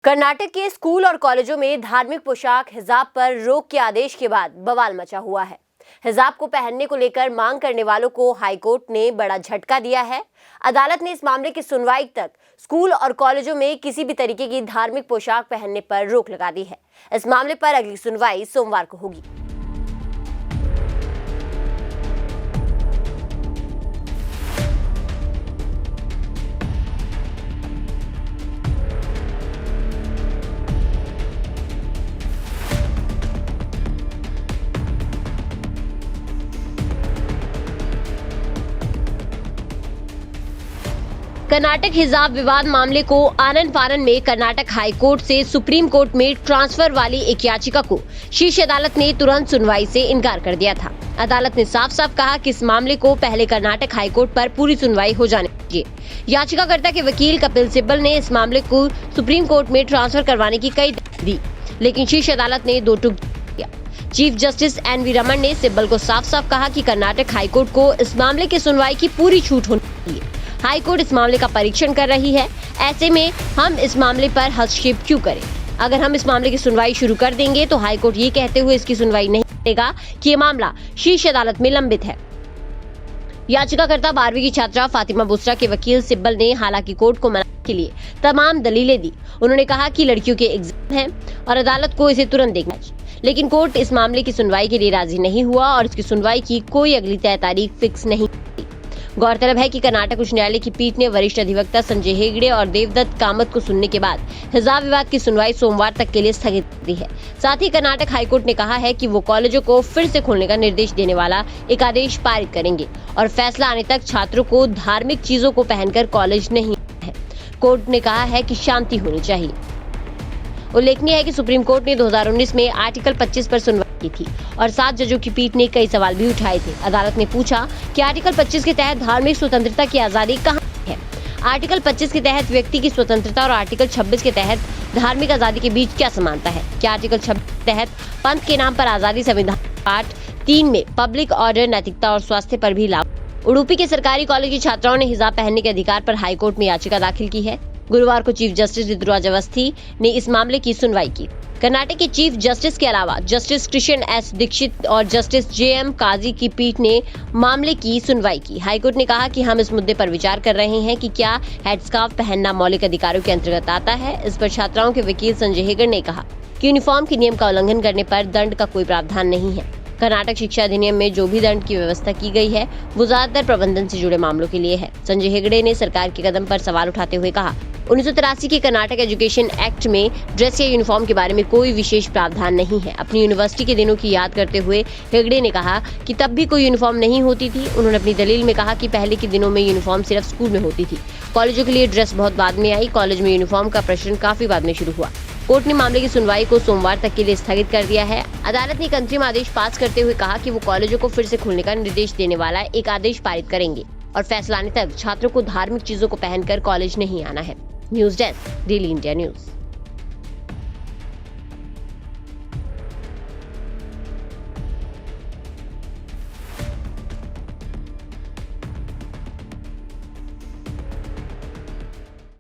कर्नाटक के स्कूल और कॉलेजों में धार्मिक पोशाक हिजाब पर रोक के आदेश के बाद बवाल मचा हुआ है। हिजाब को पहनने को लेकर मांग करने वालों को हाईकोर्ट ने बड़ा झटका दिया है। अदालत ने इस मामले की सुनवाई तक स्कूल और कॉलेजों में किसी भी तरीके की धार्मिक पोशाक पहनने पर रोक लगा दी है। इस मामले पर अगली सुनवाई सोमवार को होगी। कर्नाटक हिजाब विवाद मामले को आनन फानन में कर्नाटक हाई कोर्ट से सुप्रीम कोर्ट में ट्रांसफर वाली एक याचिका को शीर्ष अदालत ने तुरंत सुनवाई से इनकार कर दिया था। अदालत ने साफ साफ कहा कि इस मामले को पहले कर्नाटक हाई कोर्ट पर पूरी सुनवाई हो जाने चाहिए। याचिकाकर्ता के वकील कपिल सिब्बल ने इस मामले को सुप्रीम कोर्ट में ट्रांसफर करवाने की कई दी, लेकिन शीर्ष अदालत ने दो टूक दिया। Chief justice NV. रमन ने सिब्बल को साफ साफ कहा कि कर्नाटक हाई कोर्ट को इस मामले की सुनवाई की पूरी छूट होनी चाहिए। हाई कोर्ट इस मामले का परीक्षण कर रही है, ऐसे में हम इस मामले पर हस्तक्षेप क्यों करें? अगर हम इस मामले की सुनवाई शुरू कर देंगे तो हाई कोर्ट ये कहते हुए इसकी सुनवाई नहीं करेगा कि ये मामला शीर्ष अदालत में लंबित है। याचिकाकर्ता 12वीं की छात्रा फातिमा बुस्रा के वकील सिब्बल ने हालांकि कोर्ट को मनाने के लिए तमाम दलीलें दी। उन्होंने कहा कि लड़कियों के एग्जाम हैं और अदालत को इसे तुरंत देखना चाहिए, लेकिन कोर्ट इस मामले की सुनवाई के लिए राजी नहीं हुआ और इसकी सुनवाई की कोई अगली तय तारीख फिक्स नहीं। गौरतलब है कि कर्नाटक उच्च न्यायालय की पीठ ने वरिष्ठ अधिवक्ता संजय हेगड़े और देवदत्त कामत को सुनने के बाद हिजाब विवाद की सुनवाई सोमवार तक के लिए स्थगित कर दी है। साथ ही कर्नाटक हाईकोर्ट ने कहा है कि वो कॉलेजों को फिर से खोलने का निर्देश देने वाला एक आदेश पारित करेंगे और फैसला आने तक छात्रों को धार्मिक चीजों को पहनकर कॉलेज नहीं है। कोर्ट ने कहा है कि शांति होनी चाहिए। उल्लेखनीय है कि सुप्रीम कोर्ट ने 2019 में आर्टिकल 25 पर सुनवाई की थी और 7 जजों की पीठ ने कई सवाल भी उठाए थे। अदालत ने पूछा कि आर्टिकल 25 के तहत धार्मिक स्वतंत्रता की आजादी कहाँ है? आर्टिकल 25 के तहत व्यक्ति की स्वतंत्रता और आर्टिकल 26 के तहत धार्मिक आजादी के बीच क्या समानता है? क्या आर्टिकल 26 के तहत पंथ के नाम पर आजादी संविधान पार्ट 3 में पब्लिक ऑर्डर, नैतिकता और स्वास्थ्य पर भी लागू? उडुपी के सरकारी कॉलेज की छात्राओं ने हिजाब पहनने के अधिकार पर हाईकोर्ट में याचिका दाखिल की है। गुरुवार को चीफ जस्टिस ऋतुराज अवस्थी ने इस मामले की सुनवाई की। कर्नाटक के चीफ जस्टिस के अलावा जस्टिस कृष्ण एस दीक्षित और जस्टिस जे.एम. काजी की पीठ ने मामले की सुनवाई की। हाईकोर्ट ने कहा कि हम इस मुद्दे पर विचार कर रहे हैं कि क्या हेडस्कार्फ पहनना मौलिक अधिकारों के अंतर्गत आता है। इस पर छात्राओं के वकील संजय हेगड़े ने कहा कि यूनिफॉर्म के नियम का उल्लंघन करने पर दंड का कोई प्रावधान नहीं है। कर्नाटक शिक्षा अधिनियम में जो भी दंड की व्यवस्था की गई है वो ज्यादातर प्रबंधन से जुड़े मामलों के लिए है। संजय हेगड़े ने सरकार के कदम पर सवाल उठाते हुए कहा 1983 के कर्नाटक एजुकेशन एक्ट में ड्रेस या यूनिफॉर्म के बारे में कोई विशेष प्रावधान नहीं है। अपनी यूनिवर्सिटी के दिनों की याद करते हुए हेगड़े ने कहा कि तब भी कोई यूनिफॉर्म नहीं होती थी। उन्होंने अपनी दलील में कहा कि पहले के दिनों में यूनिफॉर्म सिर्फ स्कूल में होती थी, कॉलेजों के लिए ड्रेस बहुत बाद में आई। कॉलेज में यूनिफॉर्म का प्रश्न काफी बाद में शुरू हुआ। कोर्ट ने मामले की सुनवाई को सोमवार तक के लिए स्थगित कर दिया है। अदालत ने एक अंतरिम आदेश पास करते हुए कहा कि वो कॉलेजों को फिर से खोलने का निर्देश देने वाला एक आदेश पारित करेंगे और फैसला आने तक छात्रों को धार्मिक चीजों को पहनकर कॉलेज नहीं आना है। News desk, daily India news.